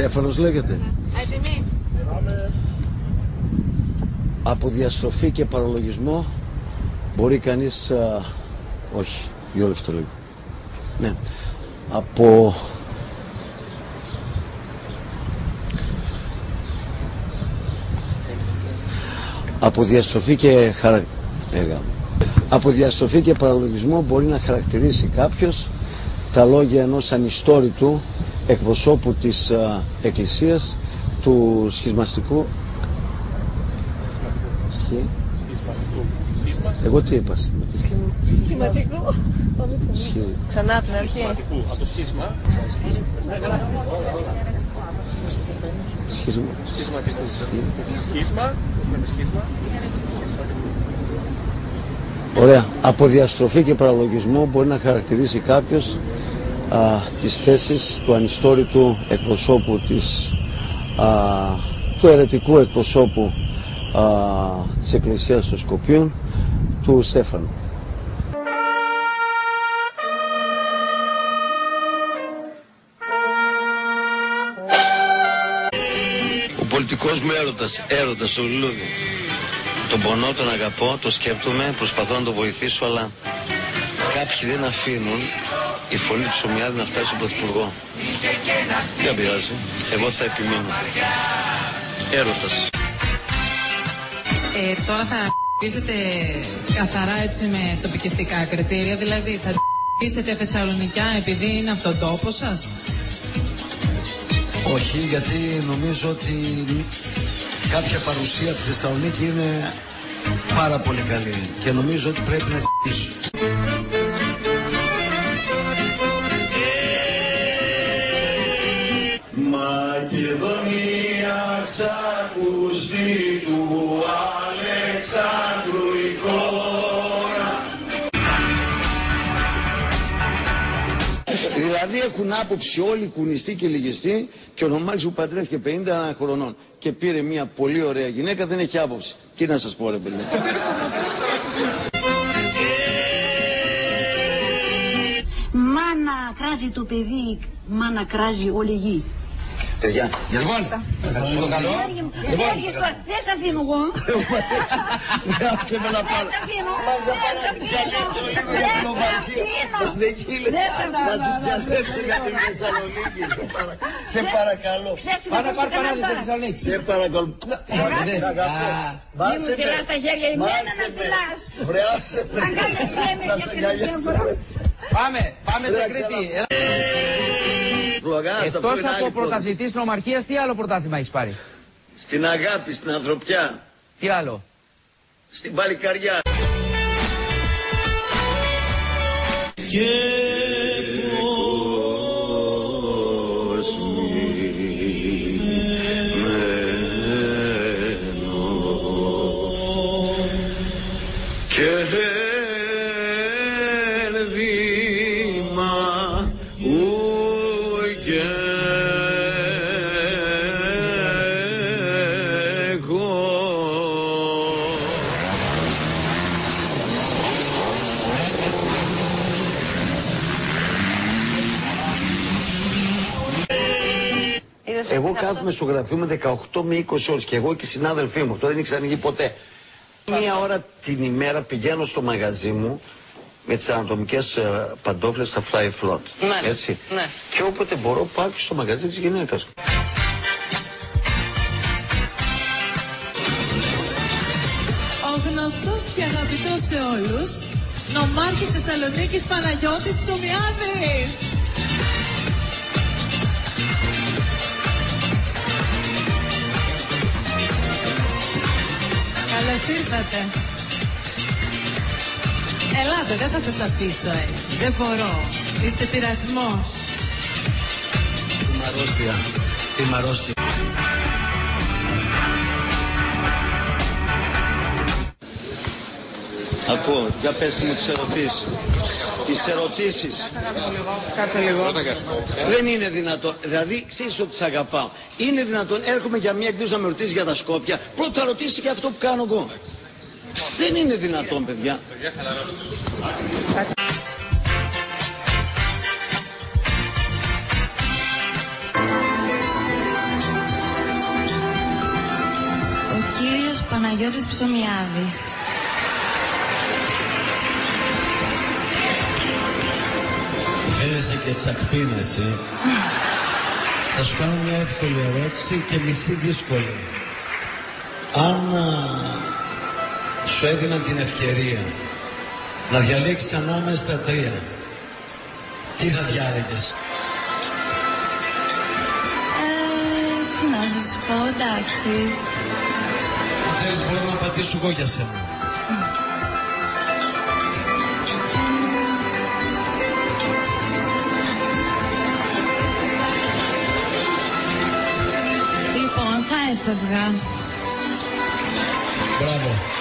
Στέφανος λέγεται. Έτοιμοι. Από διαστροφή και παραλογισμό μπορεί κανείς... όχι, δύο λεπτό λίγο. Ναι. Από διαστροφή και παραλογισμό μπορεί να χαρακτηρίσει κάποιος τα λόγια ενός ανιστόρητου εκπροσώπου της Εκκλησίας, του σχισματικού. Εγώ τι είπα? Σχηματικού. Ξανά από την αρχή. Από το σχίσμα. Σχισματικού. Σχίσμα. Ωραία. Από διαστροφή και παραλογισμό μπορεί να χαρακτηρίσει κάποιος τις θέσεις του ανιστόρητου εκπροσώπου του αιρετικού εκπροσώπου της Εκκλησίας των Σκοπίων, του Στέφανου. Ο πολιτικός μου έρωτας ο λουλούδι. Τον πονώ, τον αγαπώ, τον σκέπτομαι, προσπαθώ να τον βοηθήσω, αλλά κάποιοι δεν αφήνουν η φωνή του Σωμιάδη να φτάσει στον Πρωθυπουργό. Δεν πειράζει, εγώ θα επιμείνω. Έρωτας. Τώρα θα πείσετε καθαρά έτσι με τοπικιστικά κριτήρια, δηλαδή θα πείσετε Θεσσαλονικιά επειδή είναι αυτόν τόπο σας? Όχι, γιατί νομίζω ότι κάποια παρουσία στη Θεσσαλονίκη είναι πάρα πολύ καλή και νομίζω ότι πρέπει να πείσω. Μακεδονία ξακουστή του Αλεξάνδρου εικόνα. Δηλαδή έχουν άποψη όλοι κουνιστοί και λυγιστοί και ο Νομάκης που παντρεύτηκε 50 χρονών και πήρε μια πολύ ωραία γυναίκα, δεν έχει άποψη. Τι να σας πω ρε παιδιά. Μάνα κράζει το παιδί, μάνα κράζει όλη γη. Παιδιά, Λοιπόν, στο καλό. Δεν σε αφήνω εγώ. δεν άφησε με να πάρω. Δεν κύριε, να σου διαθέσω για την Θεσσαλονίκη. Σε παρακαλώ. Πάμε να πάρει παράδειγμα στη Θεσσαλονίκη. Σε παρακαλώ. Μην μου φυλάς τα χέρια εμένα να φυλάς. Αν κάνεις γέμες και Πάμε σε Κρήτη. Εκτός από πρωταθλητής νομαρχίας, τι άλλο πρωτάθλημα έχεις πάρει? Στην αγάπη, στην ανθρωπιά. Τι άλλο? Στην παλικαριά. Εγώ κάθομαι στο γραφείο με 18 με 20 ώρες και εγώ και οι συνάδελφοί μου. Αυτό δεν έχει ανοίγει ποτέ. Μία ώρα την ημέρα πηγαίνω στο μαγαζί μου με τις ανατομικές παντόφλες στα Fly Float. Ναι. Έτσι. Ναι. Και όποτε μπορώ πάω και στο μαγαζί της γυναίκας. Ο γνωστός και αγαπητός σε όλους, νομάρχης Θεσσαλονίκης Παναγιώτης Ψωμιάδης. Καλώς ήρθατε. Ελάτε, δεν θα σας αφήσω έτσι. Δεν μπορώ. Είστε πειρασμός. Τι μαρόστια. Ακούω, για πες μου τις ερωτήσεις. Τις ερωτήσεις. Κάτσε λίγο. Δεν είναι δυνατόν. Δηλαδή, ξέρεις ότι σε αγαπάω. Είναι δυνατόν, έρχομαι για μια εκδήλωση να με ρωτήσεις για τα Σκόπια. Πρώτα θα ρωτήσεις και αυτό που κάνω εγώ. Δεν είναι δυνατόν, παιδιά. Παναγιώτης Ψωμιάδη. Φαίνεσαι και τσακπίνεσαι. Θα σου κάνω μια εύκολη ερώτηση και μισή δύσκολη. Αν σου έδιναν την ευκαιρία να διαλέξεις ανάμεσα στα τρία, τι θα διάλεγες? Να σας πω, εντάξει. Αν θέλεις μπορώ να απαντήσω εγώ για σένα. Λοιπόν, θα έφευγα. Μπράβο.